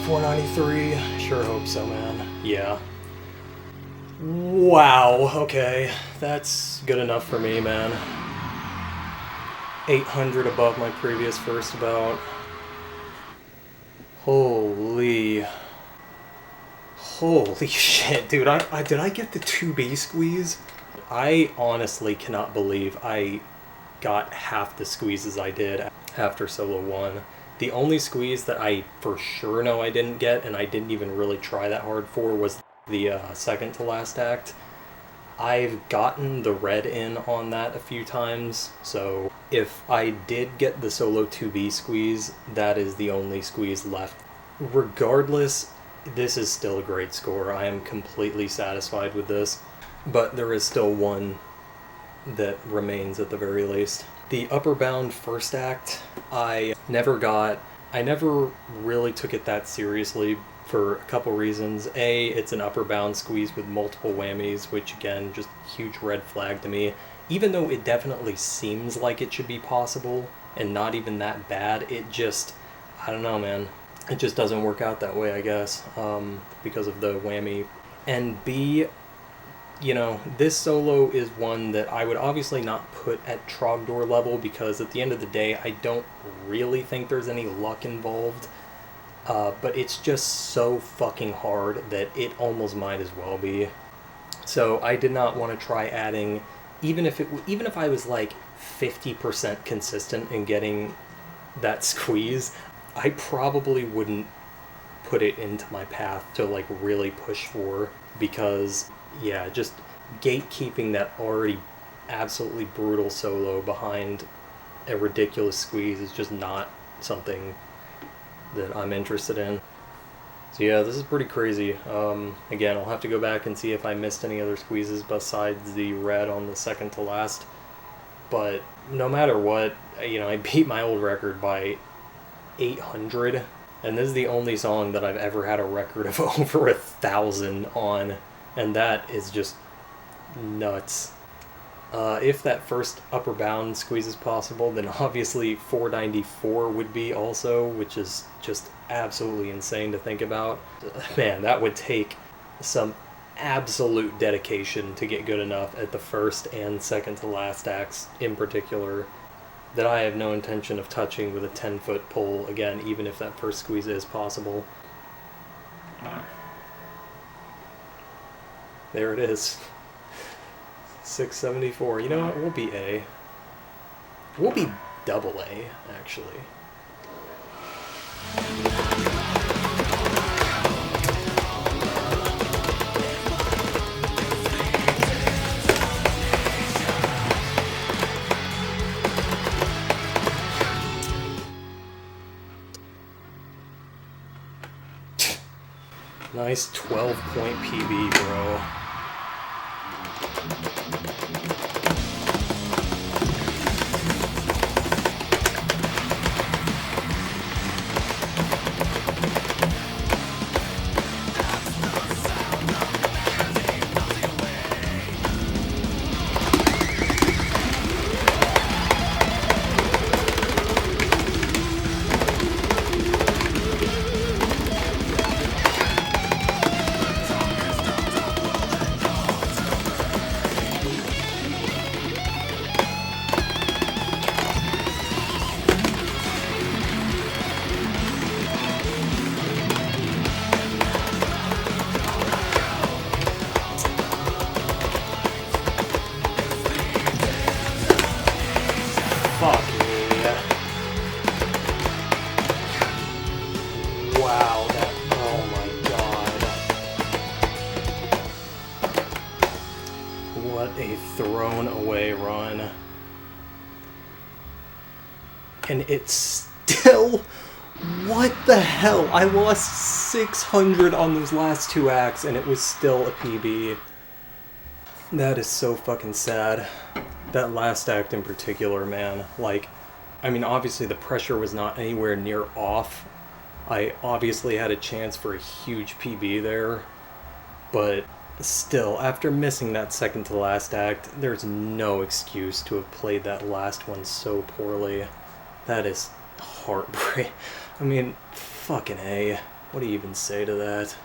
493. Sure hope so, man. Yeah. Wow, okay. That's good enough for me, man. 800 above my previous first bout. Holy shit, dude. Did I get the 2B squeeze? I honestly cannot believe I got half the squeezes I did after solo 1. The only squeeze that I for sure know I didn't get, and I didn't even really try that hard for, was the second to last act. I've gotten the red in on that a few times, so if I did get the solo 2B squeeze, that is the only squeeze left. Regardless, this is still a great score. I am completely satisfied with this, but there is still one that remains at the very least. The upper bound first act, I never really took it that seriously for a couple reasons. A, it's an upper bound squeeze with multiple whammies, which again, just huge red flag to me. Even though it definitely seems like it should be possible and not even that bad, it just, I don't know, man. It just doesn't work out that way, I guess, because of the whammy. And B, you know, this solo is one that I would obviously not put at Trogdor level, because at the end of the day, I don't really think there's any luck involved. But it's just so fucking hard that it almost might as well be. So I did not want to try adding, even if I was like 50% consistent in getting that squeeze, I probably wouldn't put it into my path to like really push for, because yeah, just gatekeeping that already absolutely brutal solo behind a ridiculous squeeze is just not something that I'm interested in. So yeah, this is pretty crazy. Again, I'll have to go back and see if I missed any other squeezes besides the red on the second to last. But no matter what, you know, I beat my old record by 800, and this is the only song that I've ever had a record of over 1,000 on, and that is just nuts. If that first upper bound squeeze is possible, then obviously 494 would be also, which is just absolutely insane to think about. Man, that would take some absolute dedication to get good enough at the first and second to last acts in particular, that I have no intention of touching with a 10-foot pole again, even if that first squeeze is possible. There it is. 674. You know what? We'll be A. We'll be double A, actually. Nice 12-point PB, bro. Fuck yeah. Wow, that, oh my god. What a thrown away run. And it's still, what the hell? I lost 600 on those last two acts and it was still a PB. That is so fucking sad. That last act in particular, man, like, I mean, obviously the pressure was not anywhere near off. I obviously had a chance for a huge PB there, but still, after missing that second to last act, there's no excuse to have played that last one so poorly. That is heartbreaking. I mean, fucking A. What do you even say to that?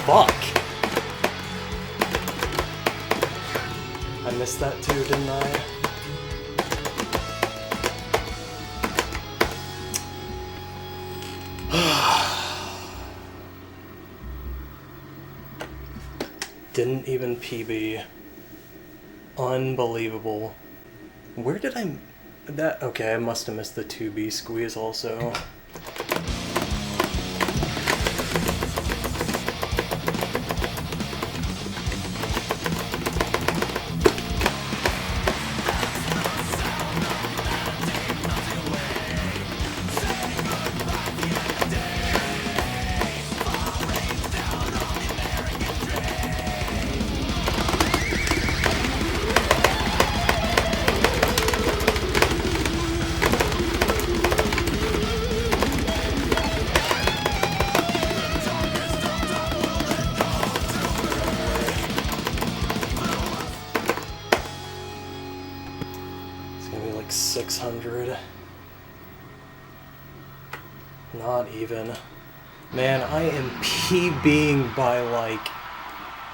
Fuck! I missed that too, didn't I? Didn't even PB. Unbelievable. Where did I... that... okay, I must have missed the 2B squeeze also. It's gonna be like 600. Not even. Man, I am PBing by like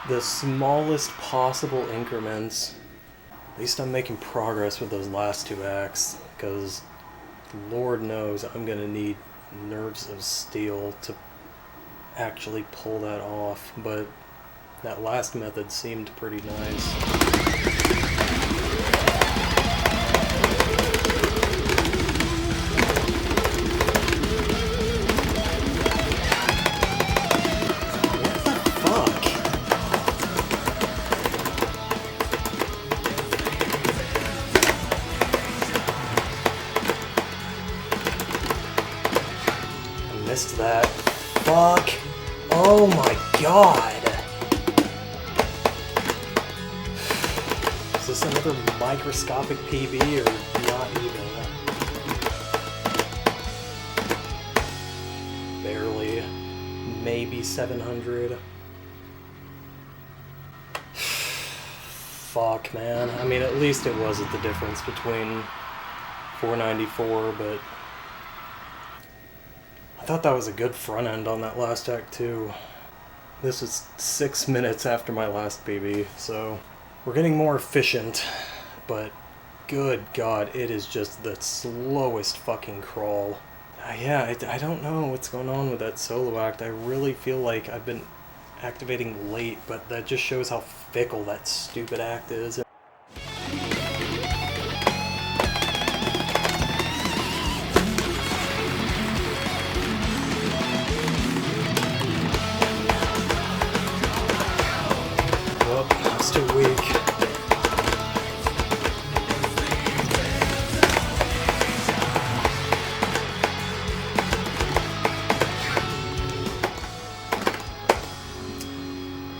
the smallest possible increments. At least I'm making progress with those last two acts, because Lord knows I'm gonna need nerves of steel to actually pull that off, but that last method seemed pretty nice. Missed that. Fuck. Oh my god. Is this another microscopic PB or not even? Barely. Maybe 700. Fuck, man. I mean, at least it wasn't the difference between 494, but I thought that was a good front end on that last act too. This is 6 minutes after my last PB, so we're getting more efficient, but good god, it is just the slowest fucking crawl. Yeah, I don't know what's going on with that solo act. I really feel like I've been activating late, but that just shows how fickle that stupid act is. It's too weak.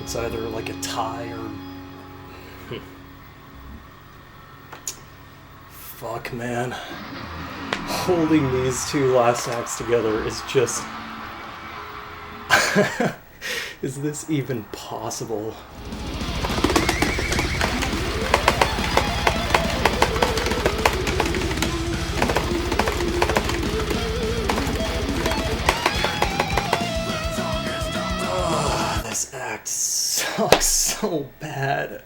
It's either like a tie or... Fuck, man. Holding these two last acts together is just... Is this even possible? This act sucks so bad.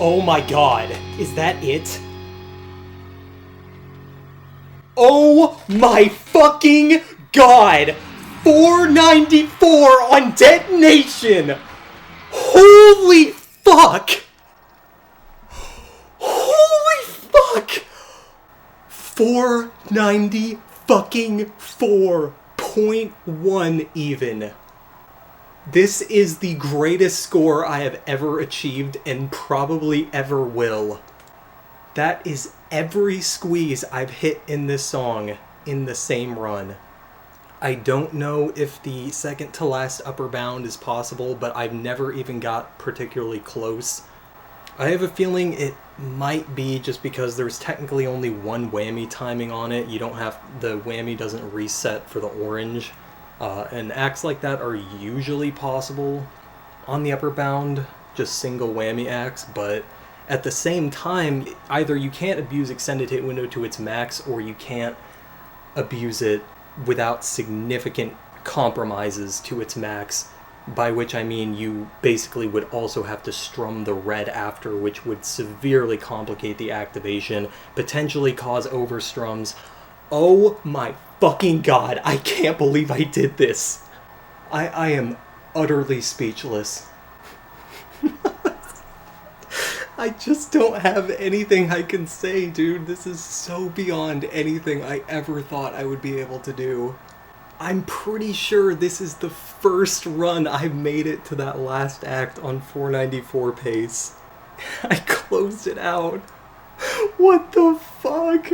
Oh my god, is that it? Oh my fucking god! 494 on Detonation! Holy fuck! Holy fuck! 490 fucking 4.1 even. This is the greatest score I have ever achieved and probably ever will. That is every squeeze I've hit in this song in the same run. I don't know if the second to last upper bound is possible, but I've never even got particularly close. I have a feeling it might be just because there's technically only one whammy timing on it. You don't have, the whammy doesn't reset for the orange. And acts like that are usually possible on the upper bound, just single whammy acts, but at the same time, either you can't abuse extended hit window to its max, or you can't abuse it without significant compromises to its max, by which I mean you basically would also have to strum the red after, which would severely complicate the activation, potentially cause overstrums. Oh my fucking god, I can't believe I did this. I am utterly speechless. I just don't have anything I can say, dude. This is so beyond anything I ever thought I would be able to do. I'm pretty sure this is the first run I've made it to that last act on 494 pace. I closed it out. What the fuck?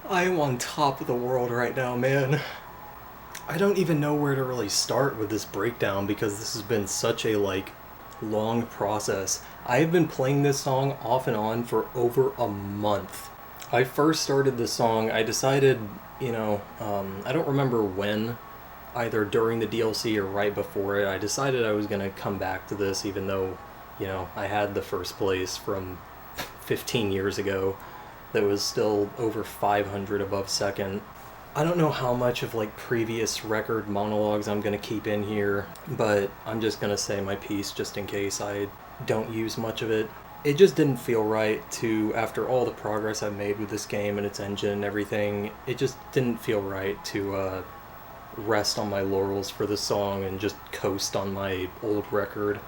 I am on top of the world right now, man. I don't even know where to really start with this breakdown because this has been such a, long process. I have been playing this song off and on for over a month. I first started this song, I decided, I don't remember when, either during the DLC or right before it, I decided I was going to come back to this even though, I had the first place from 15 years ago that was still over 500 above second. I don't know how much of previous record monologues I'm going to keep in here, but I'm just going to say my piece just in case I don't use much of it. It just didn't feel right to, after all the progress I've made with this game and its engine and everything, it just didn't feel right to rest on my laurels for this song and just coast on my old record.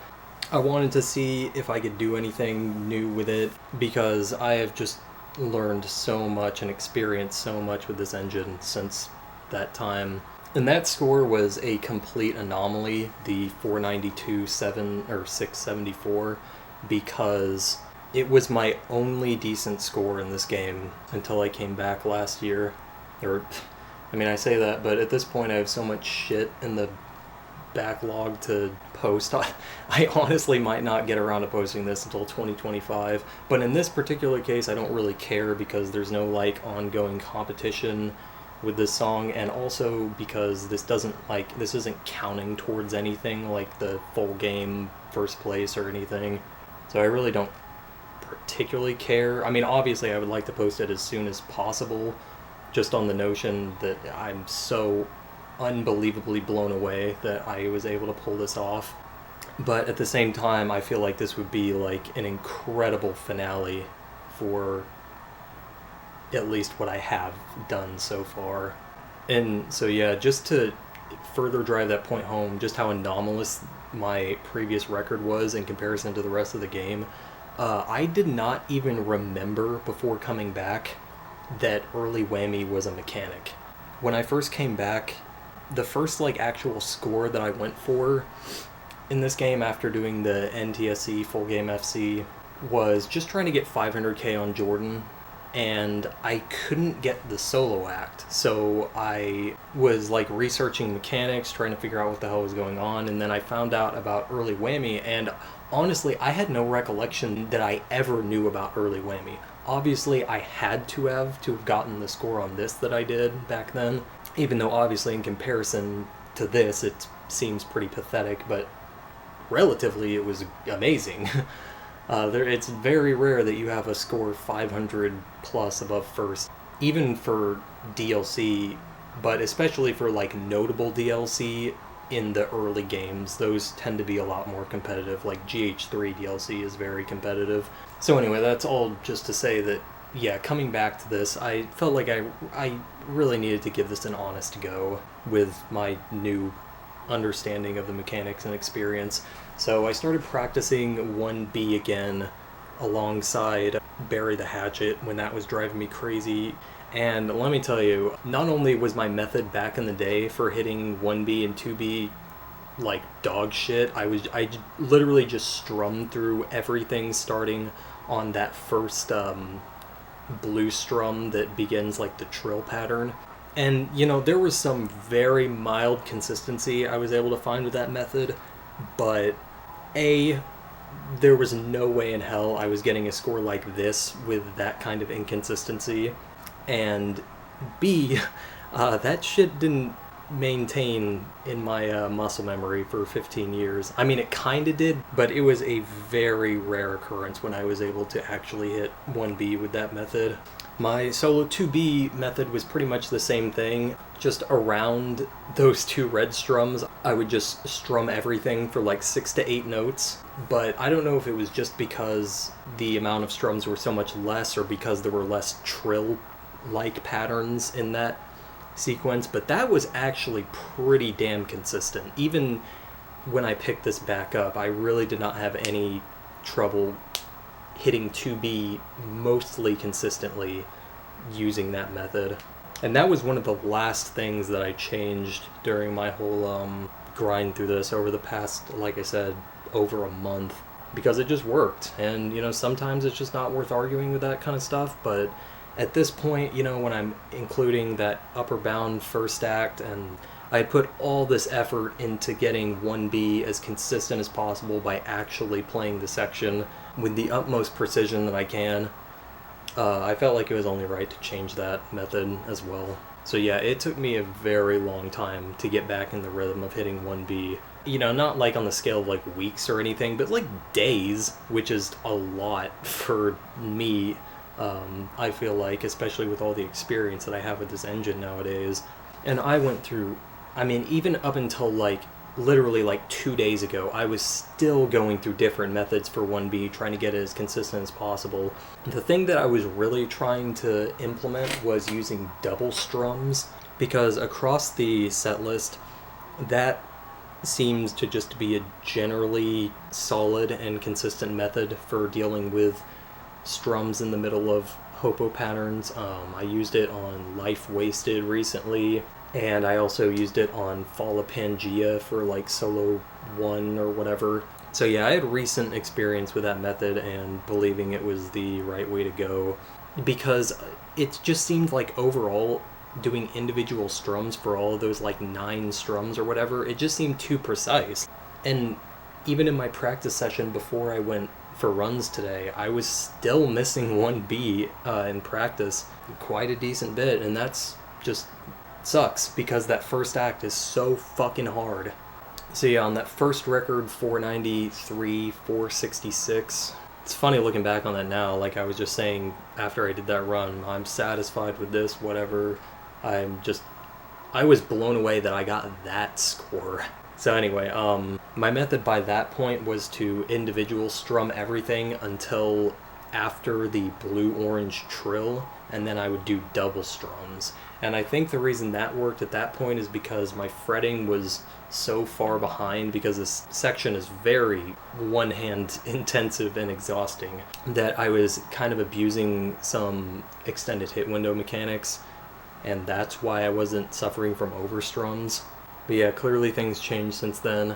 I wanted to see if I could do anything new with it because I have just learned so much and experienced so much with this engine since that time. And that score was a complete anomaly, the 674, because it was my only decent score in this game until I came back last year. I say that, but at this point I have so much shit in the backlog to post. I honestly might not get around to posting this until 2025, but in this particular case I don't really care because there's no ongoing competition with this song, and also because this isn't counting towards anything like the full game first place or anything, so I really don't particularly care. Obviously I would like to post it as soon as possible, just on the notion that I'm so unbelievably blown away that I was able to pull this off. But at the same time, I feel like this would be an incredible finale for at least what I have done so far. And so yeah, just to further drive that point home, just how anomalous my previous record was in comparison to the rest of the game, I did not even remember before coming back that early whammy was a mechanic. When I first came back, the first actual score that I went for in this game after doing the NTSC full game FC was just trying to get 500k on Jordan, and I couldn't get the solo act, so I was researching mechanics, trying to figure out what the hell was going on, and then I found out about early whammy, and honestly I had no recollection that I ever knew about early whammy. Obviously I had to have gotten the score on this that I did back then, even though obviously in comparison to this it seems pretty pathetic, but relatively it was amazing. It's very rare that you have a score 500 plus above first, even for DLC, but especially for notable DLC in the early games. Those tend to be a lot more competitive, like GH3 DLC is very competitive. So anyway, that's all just to say that, yeah, coming back to this, I felt like I really needed to give this an honest go with my new understanding of the mechanics and experience. So I started practicing 1B again alongside Bury the Hatchet when that was driving me crazy. And let me tell you, not only was my method back in the day for hitting 1B and 2B like dog shit, I literally just strummed through everything starting on that first blue strum that begins like the trill pattern. And you know, there was some very mild consistency I was able to find with that method, but there was no way in hell I was getting a score like this with that kind of inconsistency. And B, that shit didn't maintain in my muscle memory for 15 years. I mean, it kind of did, but it was a very rare occurrence when I was able to actually hit 1B with that method. My solo 2B method was pretty much the same thing, just around those two red strums. I would just strum everything for like 6 to 8 notes, but I don't know if it was just because the amount of strums were so much less or because there were less trill-like patterns in that sequence, but that was actually pretty damn consistent. Even when I picked this back up, I really did not have any trouble hitting 2B mostly consistently using that method. And that was one of the last things that I changed during my whole grind through this over the past, like I said, over a month, because it just worked. And, you know, sometimes it's just not worth arguing with that kind of stuff, but at this point, you know, when I'm including that upper bound first act, and I put all this effort into getting 1B as consistent as possible by actually playing the section with the utmost precision that I can, I felt like it was only right to change that method as well. So yeah, it took me a very long time to get back in the rhythm of hitting 1B. You know, not like on the scale of like weeks or anything, but like days, which is a lot for me. I feel like, especially with all the experience that I have with this engine nowadays. And I went through, I mean, even up until like literally like 2 days ago, I was still going through different methods for 1B, trying to get it as consistent as possible. The thing that I was really trying to implement was using double strums, because across the set list, that seems to just be a generally solid and consistent method for dealing with strums in the middle of hopo patterns. I used it on Life Wasted recently, and I also used it on Fall of Pangea for like solo 1 or whatever. So yeah, I had recent experience with that method and believing it was the right way to go, because it just seemed like overall doing individual strums for all of those like 9 strums or whatever, it just seemed too precise. And even in my practice session before I went for runs today, I was still missing 1B in practice quite a decent bit, and that's just sucks because that first act is so fucking hard. So yeah, on that first record, 493, 466, it's funny looking back on that now. Like I was just saying after I did that run, I'm satisfied with this, whatever. I was blown away that I got that score. So anyway, my method by that point was to individual strum everything until after the blue-orange trill, and then I would do double strums. And I think the reason that worked at that point is because my fretting was so far behind, because this section is very one-hand intensive and exhausting, that I was kind of abusing some extended hit window mechanics, and that's why I wasn't suffering from overstrums. But yeah, clearly things changed since then,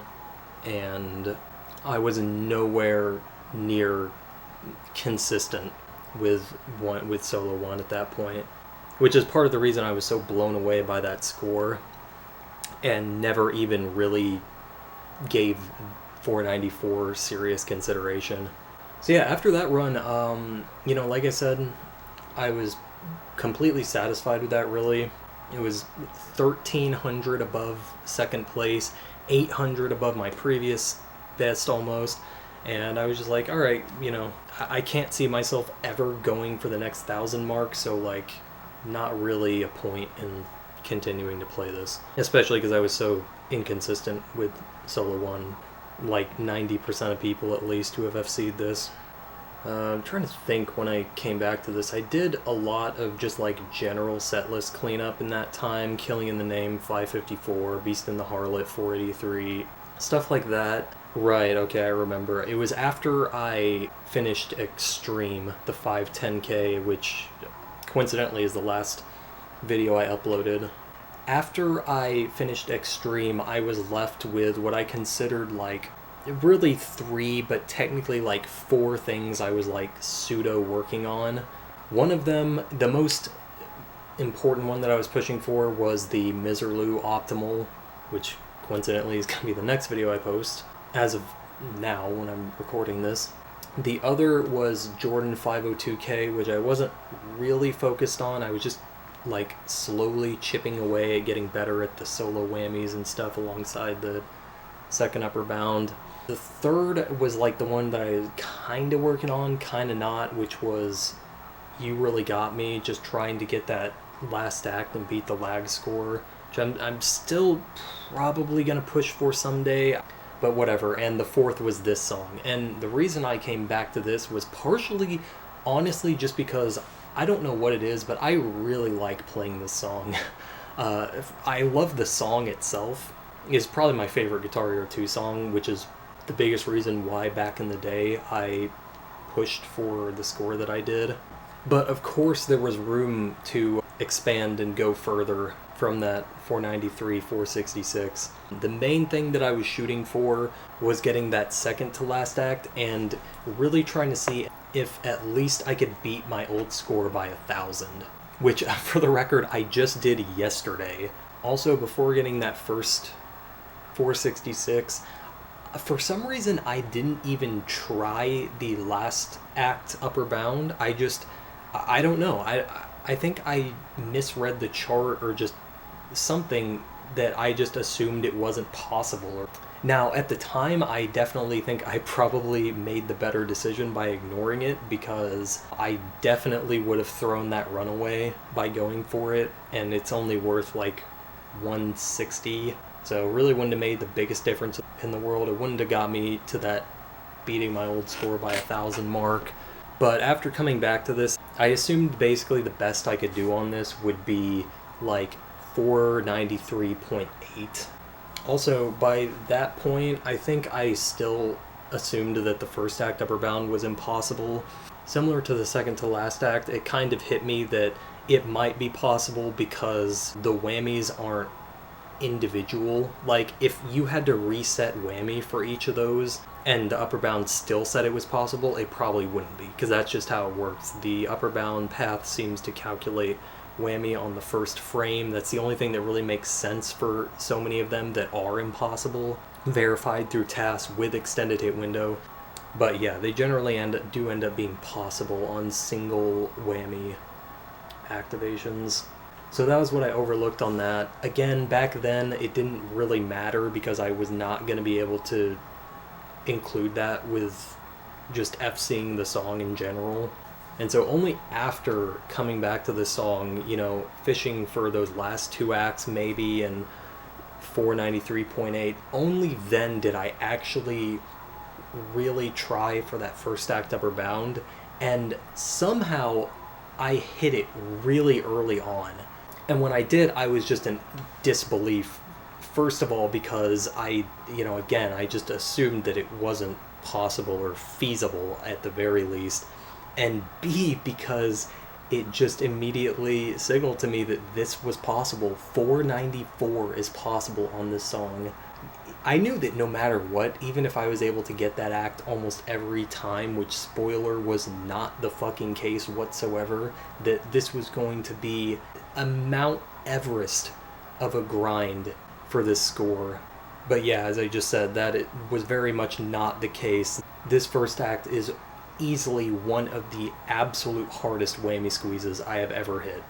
and I was nowhere near consistent with solo 1 at that point, which is part of the reason I was so blown away by that score and never even really gave 494 serious consideration. So yeah, after that run, you know, like I said, I was completely satisfied with that, really. It was 1,300 above second place, 800 above my previous best almost, and I was just like, alright, you know, I can't see myself ever going for the next 1,000 mark, so like, not really a point in continuing to play this, especially because I was so inconsistent with Solo 1. Like 90% of people at least who have FC'd this. I'm trying to think when I came back to this. I did a lot of just like general setlist cleanup in that time. Killing in the Name 554, Beast in the Harlot 483, stuff like that. Right, okay, I remember. It was after I finished Extreme, the 510K, which coincidentally is the last video I uploaded. After I finished Extreme, I was left with what I considered like really 3, but technically like 4 things I was like pseudo working on. One of them, the most important one that I was pushing for, was the Miserloo Optimal, which coincidentally is going to be the next video I post, as of now when I'm recording this. The other was Jordan 502K, which I wasn't really focused on. I was just like slowly chipping away at getting better at the solo whammies and stuff alongside the second upper bound. The third was like the one that I was kind of working on, kind of not, which was You Really Got Me, just trying to get that last act and beat the lag score, which I'm still probably going to push for someday, but whatever. And the fourth was this song. And the reason I came back to this was partially, honestly, just because I don't know what it is, but I really like playing this song. I love the song itself. It's probably my favorite Guitar Hero 2 song, which is the biggest reason why back in the day I pushed for the score that I did. But of course there was room to expand and go further from that 493, 466. The main thing that I was shooting for was getting that second to last act and really trying to see if at least I could beat my old score by 1,000, which for the record I just did yesterday. Also, before getting that first 466, for some reason I didn't even try the last act upper bound. I don't know. I think I misread the chart or just something that I just assumed it wasn't possible. Now, at the time, I definitely think I probably made the better decision by ignoring it, because I definitely would have thrown that runaway by going for it, and it's only worth like 160. So really wouldn't have made the biggest difference in the world. It wouldn't have got me to that beating my old score by 1,000 mark. But after coming back to this, I assumed basically the best I could do on this would be like 493.8. Also, by that point, I think I still assumed that the first act upper bound was impossible. Similar to the second to last act, it kind of hit me that it might be possible because the whammies aren't individual. Like, if you had to reset whammy for each of those and the upper bound still said it was possible, it probably wouldn't be, because that's just how it works. The upper bound path seems to calculate whammy on the first frame. That's the only thing that really makes sense for so many of them that are impossible, verified through tasks with extended hit window. But yeah, they generally do end up being possible on single whammy activations. So that was what I overlooked on that. Again, back then it didn't really matter because I was not going to be able to include that with just FCing the song in general. And so only after coming back to this song, you know, fishing for those last 2 acts maybe and 493.8, only then did I actually really try for that first act upper bound, and somehow I hit it really early on. And when I did, I was just in disbelief. First of all, because I just assumed that it wasn't possible or feasible at the very least. And B, because it just immediately signaled to me that this was possible. 494 is possible on this song. I knew that no matter what, even if I was able to get that act almost every time, which, spoiler, was not the fucking case whatsoever, that this was going to be a Mount Everest of a grind for this score. But yeah, as I just said, that it was very much not the case. This first act is easily one of the absolute hardest whammy squeezes I have ever hit,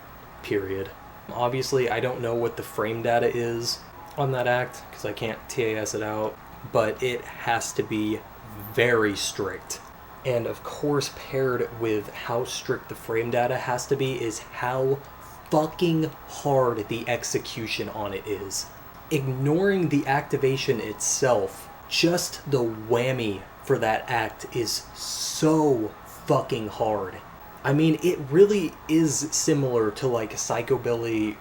period. Obviously, I don't know what the frame data is on that act, because I can't TAS it out, but it has to be very strict. And of course, paired with how strict the frame data has to be is how fucking hard the execution on it is. Ignoring the activation itself, just the whammy for that act is so fucking hard. I mean, it really is similar to like Psychobilly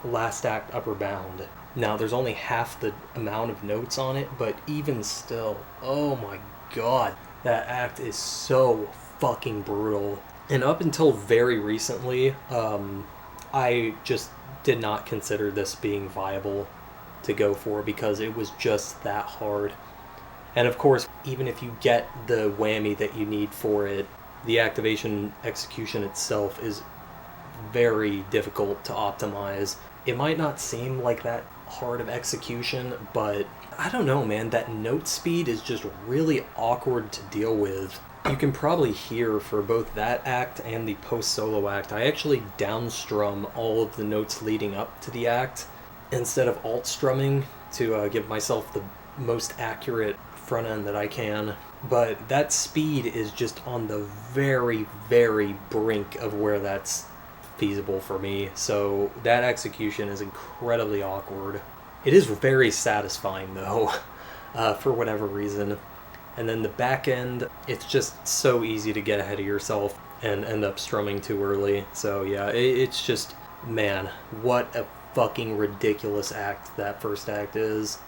Last Act Upper Bound. Now, there's only half the amount of notes on it, but even still, oh my god, that act is so fucking brutal. And up until very recently, I just did not consider this being viable to go for because it was just that hard. And of course, even if you get the whammy that you need for it, the activation execution itself is very difficult to optimize. It might not seem like that hard of execution, but I don't know, man, that note speed is just really awkward to deal with. You can probably hear for both that act and the post-solo act, I actually downstrum all of the notes leading up to the act instead of alt-strumming to give myself the most accurate front end that I can. But that speed is just on the very, very brink of where that's feasible for me, so that execution is incredibly awkward. It is very satisfying though, for whatever reason. And then the back end, it's just so easy to get ahead of yourself and end up strumming too early. So yeah, it's just, man, what a fucking ridiculous act that first act is.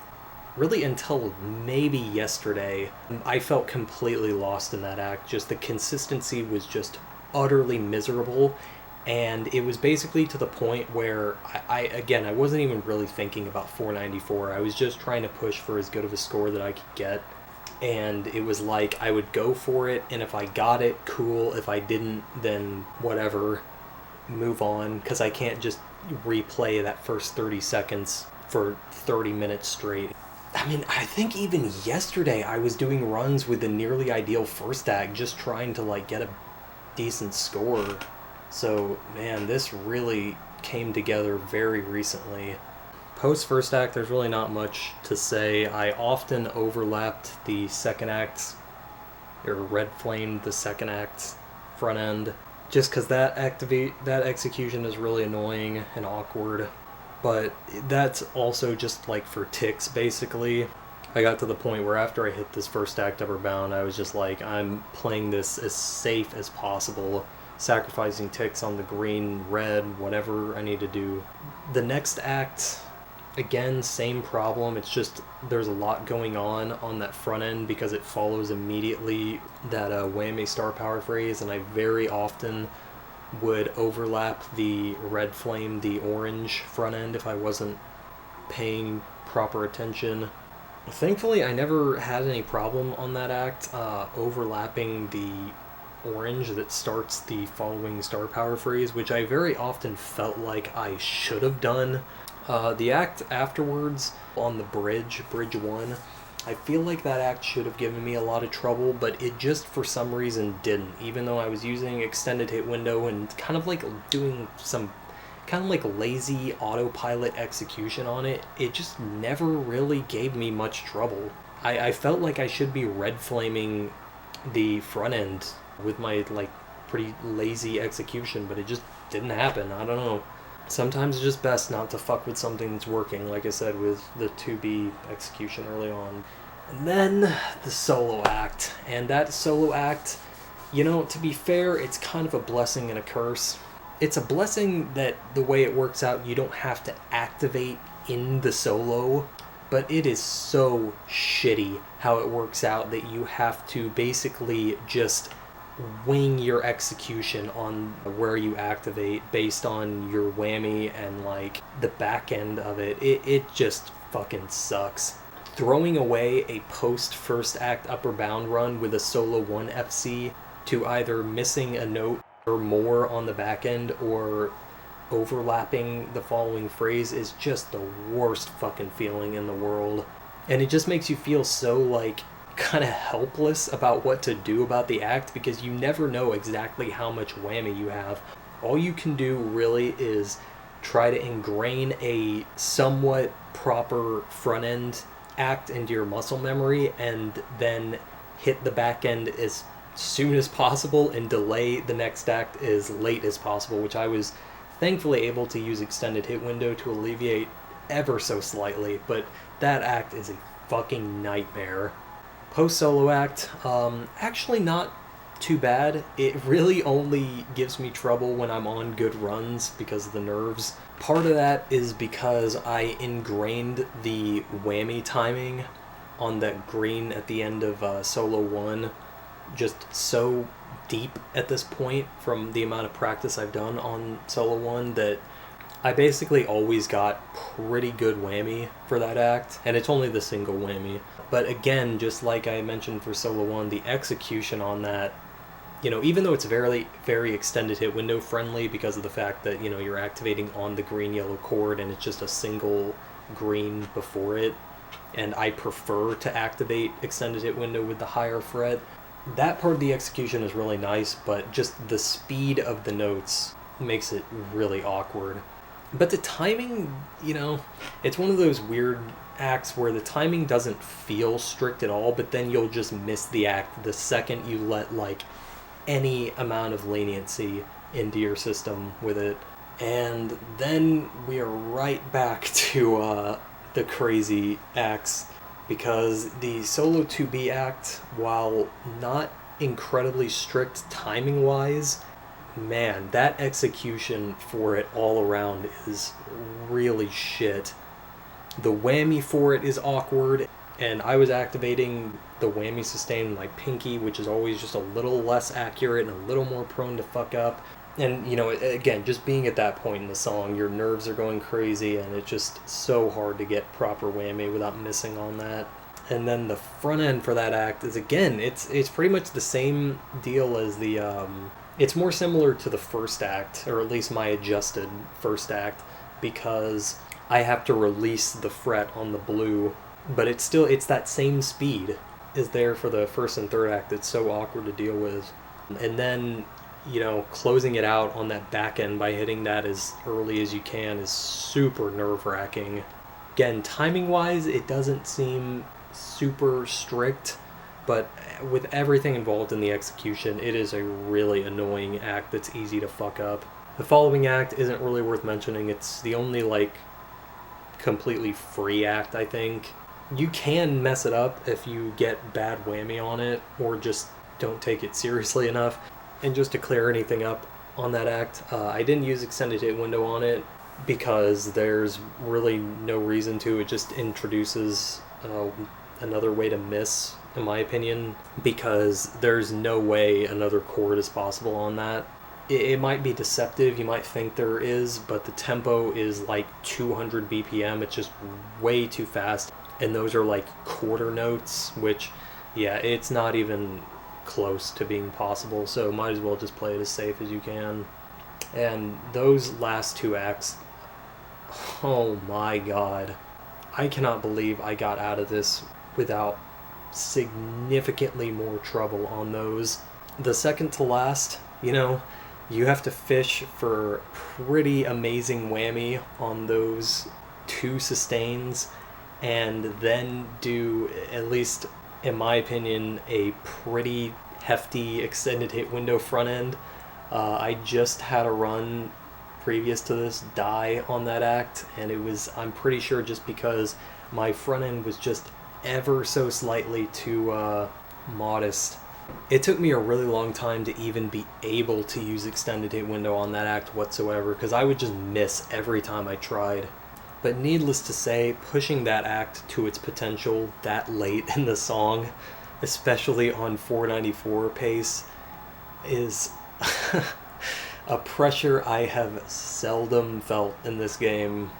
Really until maybe yesterday, I felt completely lost in that act. Just the consistency was just utterly miserable. And it was basically to the point where I wasn't even really thinking about 494. I was just trying to push for as good of a score that I could get. And it was like I would go for it, and if I got it, cool. If I didn't, then whatever, move on. Because I can't just replay that first 30 seconds for 30 minutes straight. I mean, I think even yesterday I was doing runs with the nearly ideal first act, just trying to like get a decent score. So, man, this really came together very recently. Post first act, there's really not much to say. I often overlapped the second act, or red flamed the second act front end, just because that execution is really annoying and awkward. But that's also just like for ticks, basically. I got to the point where after I hit this first act Upper Bound, I was just like, I'm playing this as safe as possible, sacrificing ticks on the green, red, whatever I need to do. The next act, again, same problem. It's just there's a lot going on that front end because it follows immediately that whammy star power phrase, and I very often would overlap the red flame, the orange front end if I wasn't paying proper attention. Thankfully, I never had any problem on that act overlapping the orange that starts the following star power phrase, which I very often felt like I should have done. The act afterwards on the bridge 1, I feel like that act should have given me a lot of trouble, but it just for some reason didn't, even though I was using extended hit window and kind of like doing some kind of like lazy autopilot execution on it. It just never really gave me much trouble. I felt like I should be red flaming the front end with my like pretty lazy execution, but it just didn't happen. I don't know. Sometimes it's just best not to fuck with something that's working, like I said with the 2B execution early on. And then the solo act. And that solo act, you know, to be fair, it's kind of a blessing and a curse. It's a blessing that the way it works out, you don't have to activate in the solo, but it is so shitty how it works out that you have to basically just wing your execution on where you activate based on your whammy and like the back end of it. It just fucking sucks. Throwing away a post first act Upper Bound run with a solo 1 FC to either missing a note or more on the back end or overlapping the following phrase is just the worst fucking feeling in the world. And it just makes you feel so like kind of helpless about what to do about the act because you never know exactly how much whammy you have. All you can do really is try to ingrain a somewhat proper front end act into your muscle memory and then hit the back end as soon as possible and delay the next act as late as possible, which I was thankfully able to use extended hit window to alleviate ever so slightly, but that act is a fucking nightmare. Post solo act, actually not too bad. It really only gives me trouble when I'm on good runs because of the nerves. Part of that is because I ingrained the whammy timing on that green at the end of solo 1 just so deep at this point from the amount of practice I've done on solo 1 that I basically always got pretty good whammy for that act, and it's only the single whammy. But again, just like I mentioned for solo 1, the execution on that, even though it's very, very extended hit window friendly because of the fact that, you're activating on the green-yellow chord and it's just a single green before it, and I prefer to activate extended hit window with the higher fret, that part of the execution is really nice, but just the speed of the notes makes it really awkward. But the timing, it's one of those weird acts where the timing doesn't feel strict at all, but then you'll just miss the act the second you let, any amount of leniency into your system with it. And then we are right back to the crazy acts, because the solo 2B act, while not incredibly strict timing-wise, man, that execution for it all around is really shit. The whammy for it is awkward, and I was activating the whammy sustain like pinky, which is always just a little less accurate and a little more prone to fuck up. And, again, just being at that point in the song, your nerves are going crazy, and it's just so hard to get proper whammy without missing on that. And then the front end for that act is, again, it's pretty much the same deal as the, it's more similar to the first act, or at least my adjusted first act, because I have to release the fret on the blue, but it's that same speed is there for the first and third act. It's so awkward to deal with. And then, closing it out on that back end by hitting that as early as you can is super nerve-wracking. Again, timing-wise, it doesn't seem super strict, but with everything involved in the execution, it is a really annoying act that's easy to fuck up. The following act isn't really worth mentioning. It's the only, completely free act, I think. You can mess it up if you get bad whammy on it, or just don't take it seriously enough. And just to clear anything up on that act, I didn't use extended hit window on it because there's really no reason to. It just introduces another way to miss, in my opinion, because there's no way another chord is possible on that. It might be deceptive, you might think there is, but the tempo is 200 BPM. It's just way too fast, and those are quarter notes, which, yeah, it's not even close to being possible, so might as well just play it as safe as you can. And those last two acts, oh my god, I cannot believe I got out of this without significantly more trouble on those. The second to last, you have to fish for pretty amazing whammy on those two sustains, and then do, at least in my opinion, a pretty hefty extended hit window front end. I just had a run previous to this die on that act, and it was, I'm pretty sure, just because my front end was just ever so slightly too modest. It took me a really long time to even be able to use extended hit window on that act whatsoever, because I would just miss every time I tried. But needless to say, pushing that act to its potential that late in the song, especially on 494 pace, is a pressure I have seldom felt in this game.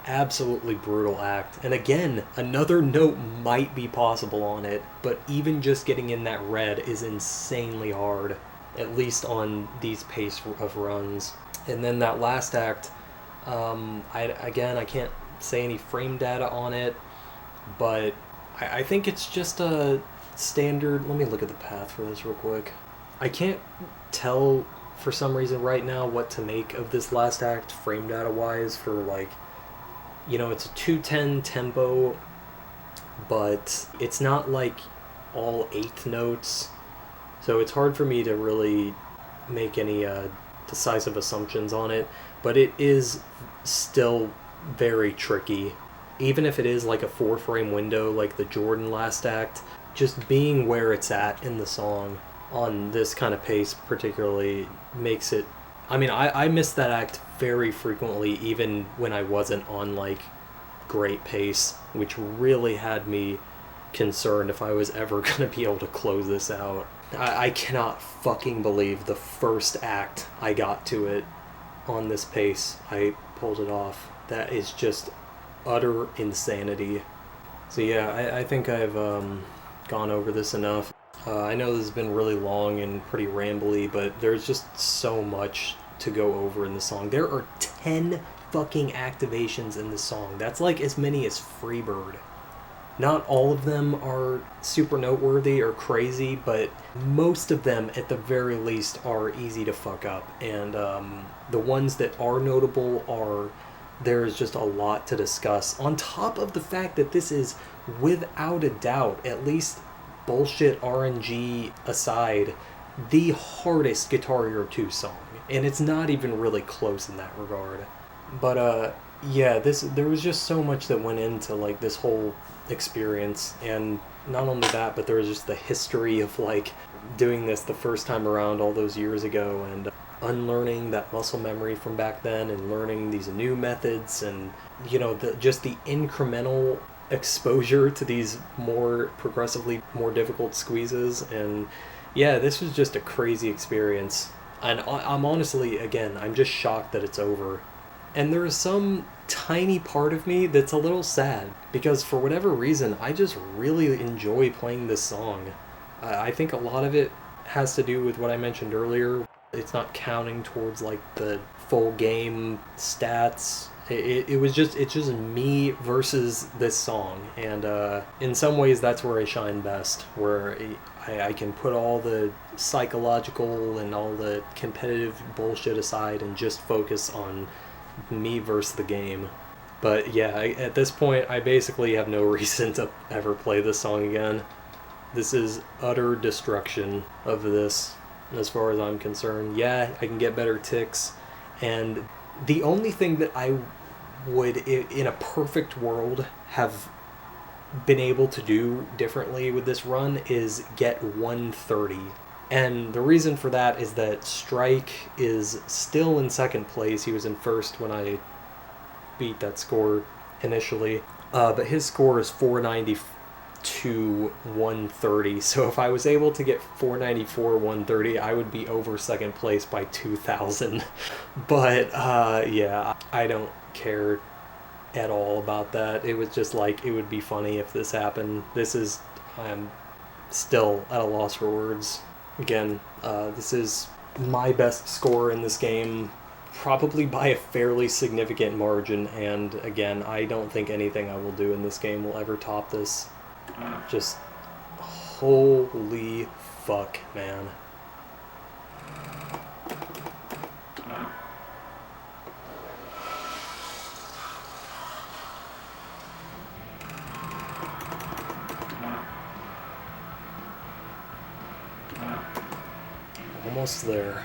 Absolutely brutal act. And again, another note might be possible on it, but even just getting in that red is insanely hard, at least on these pace of runs. And then that last act, I can't say any frame data on it, but I think it's just a standard. Let me look at the path for this real quick. I can't tell for some reason right now what to make of this last act frame data wise for it's a 210 tempo, but it's not all eighth notes, so it's hard for me to really make any decisive assumptions on it, but it is still very tricky. Even if it is like a 4-frame window like the Jordan last act, just being where it's at in the song on this kind of pace particularly makes it... I mean, I missed that act very frequently, even when I wasn't on like great pace, which really had me concerned if I was ever going to be able to close this out. I cannot fucking believe the first act I got to it on this pace. I pulled it off. That is just utter insanity. So yeah, I think I've gone over this enough. I know this has been really long and pretty rambly, but there's just so much to go over in the song. There are 10 fucking activations in the song. That's like as many as Freebird. Not all of them are super noteworthy or crazy, but most of them, at the very least, are easy to fuck up. And the ones that are notable are... there's just a lot to discuss. On top of the fact that this is, without a doubt, at least bullshit RNG aside, the hardest Guitar Hero 2 song. And it's not even really close in that regard. But yeah, there was just so much that went into like this whole experience, and not only that, but there was just the history of like doing this the first time around all those years ago, and unlearning that muscle memory from back then and learning these new methods, and you know, just the incremental exposure to these more progressively more difficult squeezes. And yeah, this was just a crazy experience, and I'm honestly, again, I'm just shocked that it's over. And there is some tiny part of me that's a little sad, because for whatever reason, I just really enjoy playing this song. I think a lot of it has to do with what I mentioned earlier. It's not counting towards like the full game stats. It's just me versus this song, and in some ways that's where I shine best, where I can put all the psychological and all the competitive bullshit aside and just focus on me versus the game. But yeah, at this point, I basically have no reason to ever play this song again. This is utter destruction of this, as far as I'm concerned. Yeah, I can get better ticks, and the only thing that I would, in a perfect world, have been able to do differently with this run is get 130. And the reason for that is that Strike is still in second place. He was in first when I beat that score initially. But his score is 492, 130. So if I was able to get 494, 130, I would be over second place by 2,000. But yeah, I don't care at all about that. It was just like, it would be funny if this happened. I'm still at a loss for words. Again, this is my best score in this game, probably by a fairly significant margin, and again, I don't think anything I will do in this game will ever top this. Just holy fuck, man. Almost there.